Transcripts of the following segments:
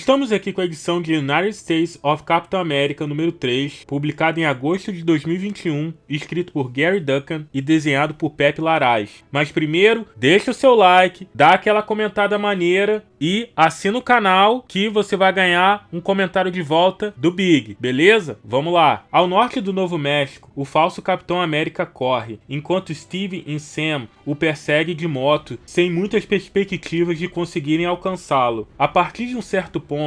Estamos aqui com a edição de United States of Capitão América número 3, publicada em agosto de 2021, escrito por Gary Duncan e desenhado por Pepe Larraz. Mas primeiro, deixa o seu like, dá aquela comentada maneira e assina o canal que você vai ganhar um comentário de volta do Big, beleza? Vamos lá! Ao norte do Novo México, o falso Capitão América corre, enquanto Steve e Sam o perseguem de moto, sem muitas perspectivas de conseguirem alcançá-lo. A partir de um certo ponto,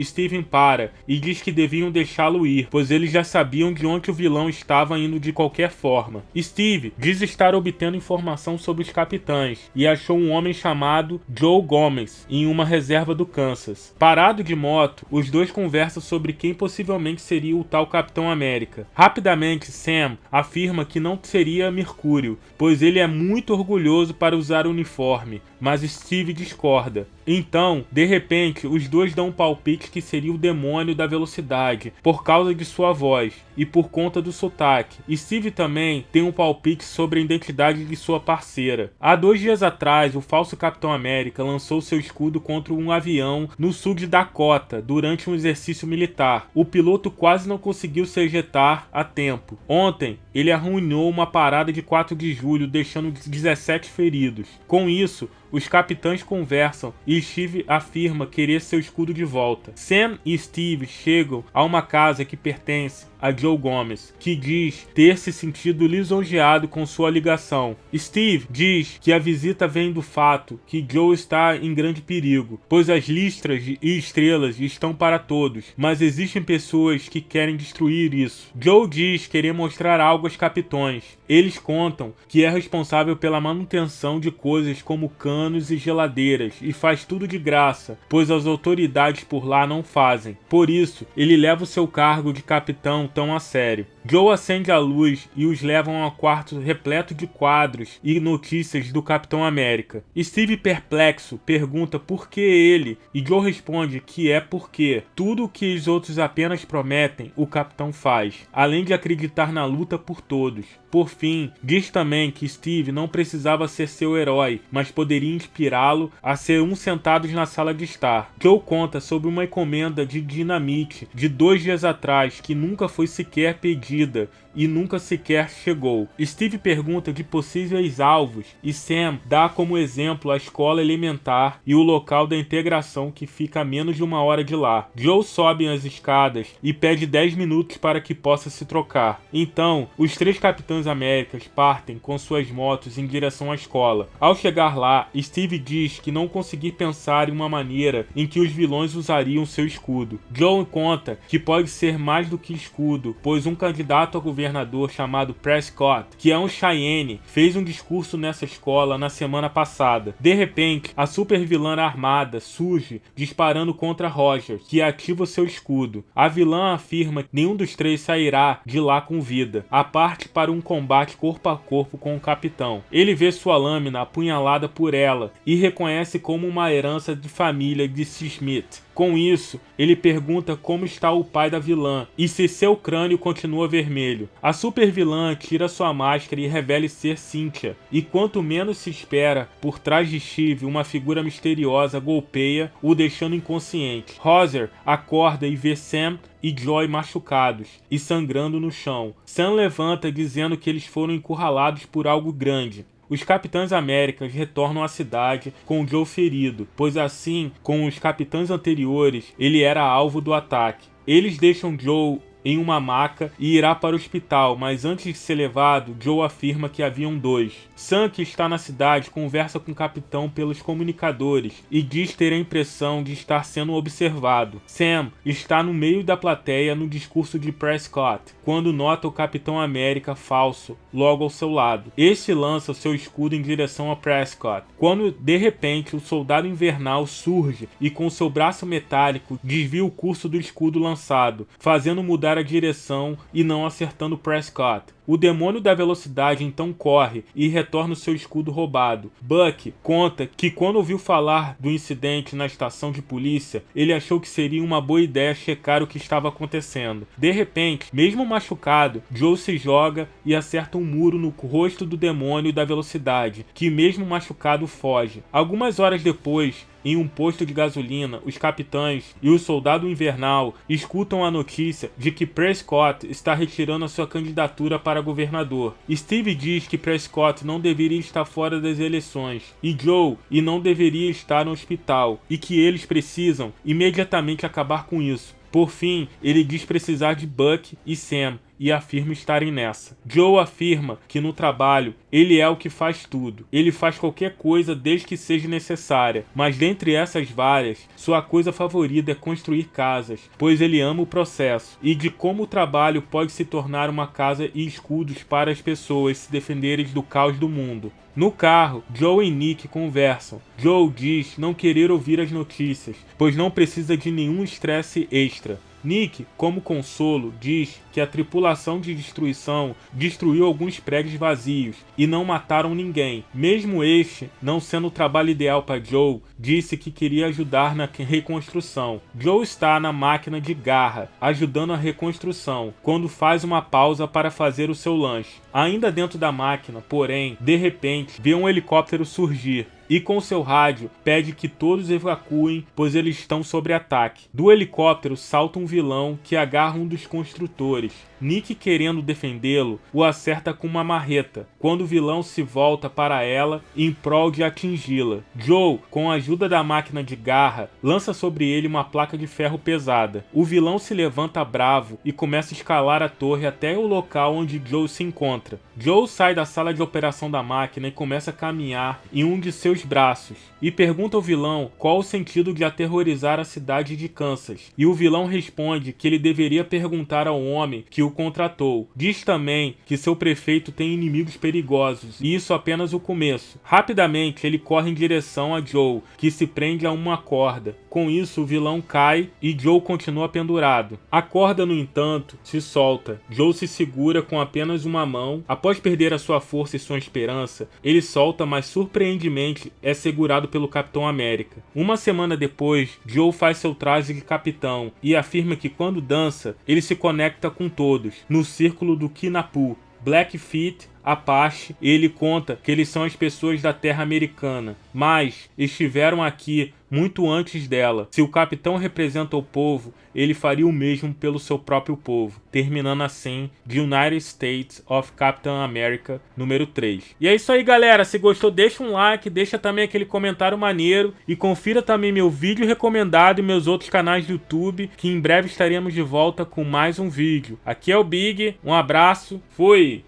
Steven para e diz que deviam deixá-lo ir, pois eles já sabiam de onde o vilão estava indo de qualquer forma. Steve diz estar obtendo informação sobre os capitães e achou um homem chamado Joe Gomez em uma reserva do Kansas. Parado de moto, os dois conversam sobre quem possivelmente seria o tal Capitão América. Rapidamente, Sam afirma que não seria Mercúrio, pois ele é muito orgulhoso para usar o uniforme, mas Steve discorda. Então, de repente, os dois dão um palpite que seria o demônio da velocidade, por causa de sua voz e por conta do sotaque. Steve também tem um palpite sobre a identidade de sua parceira. Há 2 dias atrás, o falso Capitão América lançou seu escudo contra um avião no sul de Dakota, durante um exercício militar. O piloto quase não conseguiu se ejetar a tempo. Ontem, ele arruinou uma parada de 4 de julho, deixando 17 feridos. Com isso, os capitães conversam e Steve afirma querer seu escudo de volta. Sam e Steve chegam a uma casa que pertence a Joe Gomez, que diz ter se sentido lisonjeado com sua ligação. Steve diz que a visita vem do fato que Joe está em grande perigo, pois as listras e estrelas estão para todos, mas existem pessoas que querem destruir isso. Joe diz querer mostrar algo aos capitães. Eles contam que é responsável pela manutenção de coisas como canos e geladeiras e faz tudo de graça, pois as autoridades por lá não fazem. Por isso, ele leva o seu cargo de capitão tão a sério. Joe acende a luz e os levam a um quarto repleto de quadros e notícias do Capitão América. Steve, perplexo, pergunta por que ele, e Joe responde que é porque tudo o que os outros apenas prometem, o Capitão faz, além de acreditar na luta por todos. Por fim, diz também que Steve não precisava ser seu herói, mas poderia inspirá-lo a ser um sentados na sala de estar. Joe conta sobre uma encomenda de dinamite de 2 dias atrás que nunca foi sequer pedida e nunca sequer chegou. Steve pergunta de possíveis alvos e Sam dá como exemplo a escola elementar e o local da integração que fica a menos de 1 hora de lá. Joe sobe as escadas e pede 10 minutos para que possa se trocar. Então, os 3 Capitães Américas partem com suas motos em direção à escola. Ao chegar lá, Steve diz que não conseguir pensar em uma maneira em que os vilões usariam seu escudo. Joe conta que pode ser mais do que escudo, pois um candidato a governador chamado Prescott, que é um Cheyenne, fez um discurso nessa escola na semana passada. De repente, a super vilã armada surge disparando contra Roger, que ativa seu escudo. A vilã afirma que nenhum dos 3 sairá de lá com vida, a parte para um combate corpo a corpo com o capitão. Ele vê sua lâmina apunhalada por ela e reconhece como uma herança de família de Smith. Com isso, ele pergunta como está o pai da vilã e se seu crânio continua vermelho. A super vilã tira sua máscara e revela ser Cynthia, e quanto menos se espera, por trás de Steve uma figura misteriosa golpeia, o deixando inconsciente. Roger acorda e vê Sam e Joy machucados e sangrando no chão. Sam levanta dizendo que eles foram encurralados por algo grande. Os Capitães Américas retornam à cidade com Joe ferido, pois assim como os capitães anteriores, ele era alvo do ataque. Eles deixam Joe em uma maca e irá para o hospital, mas antes de ser levado, Joe afirma que haviam 2. Sam, que está na cidade, conversa com o capitão pelos comunicadores e diz ter a impressão de estar sendo observado. Sam está no meio da plateia no discurso de Prescott, quando nota o Capitão América falso logo ao seu lado. Este lança seu escudo em direção a Prescott, quando de repente o soldado invernal surge e com seu braço metálico desvia o curso do escudo lançado, fazendo mudar a direção e não acertando Prescott. O demônio da velocidade então corre e retorna o seu escudo roubado. Buck conta que quando ouviu falar do incidente na estação de polícia, ele achou que seria uma boa ideia checar o que estava acontecendo. De repente, mesmo machucado, Joe se joga e acerta um muro no rosto do demônio da velocidade, que mesmo machucado foge. Algumas horas depois, em um posto de gasolina, os capitães e o soldado invernal escutam a notícia de que Prescott está retirando a sua candidatura para governador. Steve diz que Prescott não deveria estar fora das eleições e Joe não deveria estar no hospital e que eles precisam imediatamente acabar com isso. Por fim, ele diz precisar de Buck e Sam e afirma estarem nessa. Joe afirma que no trabalho ele é o que faz tudo. Ele faz qualquer coisa desde que seja necessária, mas dentre essas várias, sua coisa favorita é construir casas, pois ele ama o processo, e de como o trabalho pode se tornar uma casa e escudos para as pessoas se defenderem do caos do mundo. No carro, Joe e Nick conversam. Joe diz não querer ouvir as notícias, pois não precisa de nenhum estresse extra. Nick, como consolo, diz que a tripulação de destruição destruiu alguns prédios vazios e não mataram ninguém. Mesmo este não sendo o trabalho ideal para Joe, disse que queria ajudar na reconstrução. Joe está na máquina de garra, ajudando a reconstrução, quando faz uma pausa para fazer o seu lanche. Ainda dentro da máquina, porém, de repente, vê um helicóptero surgir. E com seu rádio pede que todos evacuem, pois eles estão sob ataque. Do helicóptero salta um vilão que agarra um dos construtores. Nick, querendo defendê-lo, o acerta com uma marreta, quando o vilão se volta para ela em prol de atingi-la. Joe, com a ajuda da máquina de garra, lança sobre ele uma placa de ferro pesada. O vilão se levanta bravo e começa a escalar a torre até o local onde Joe se encontra. Joe sai da sala de operação da máquina e começa a caminhar em um de seus braços, e pergunta ao vilão qual o sentido de aterrorizar a cidade de Kansas. E o vilão responde que ele deveria perguntar ao homem que o contratou. Diz também que seu prefeito tem inimigos perigosos, e isso apenas o começo. Rapidamente ele corre em direção a Joe, que se prende a uma corda. Com isso o vilão cai e Joe continua pendurado. A corda, no entanto, se solta. Joe se segura com apenas uma mão. Após perder a sua força e sua esperança, ele solta, mas surpreendentemente é segurado pelo Capitão América. Uma semana depois, Joe faz seu traje de capitão e afirma que quando dança, ele se conecta com todos, no círculo do Kinapu. Blackfeet, Apache, ele conta que eles são as pessoas da terra americana, mas estiveram aqui muito antes dela. Se o capitão representa o povo, ele faria o mesmo pelo seu próprio povo, terminando assim The United States of Captain America número 3. E é isso aí, galera. Se gostou, deixa um like, deixa também aquele comentário maneiro e confira também meu vídeo recomendado e meus outros canais do YouTube, que em breve estaremos de volta com mais um vídeo. Aqui é o Big, um abraço, fui!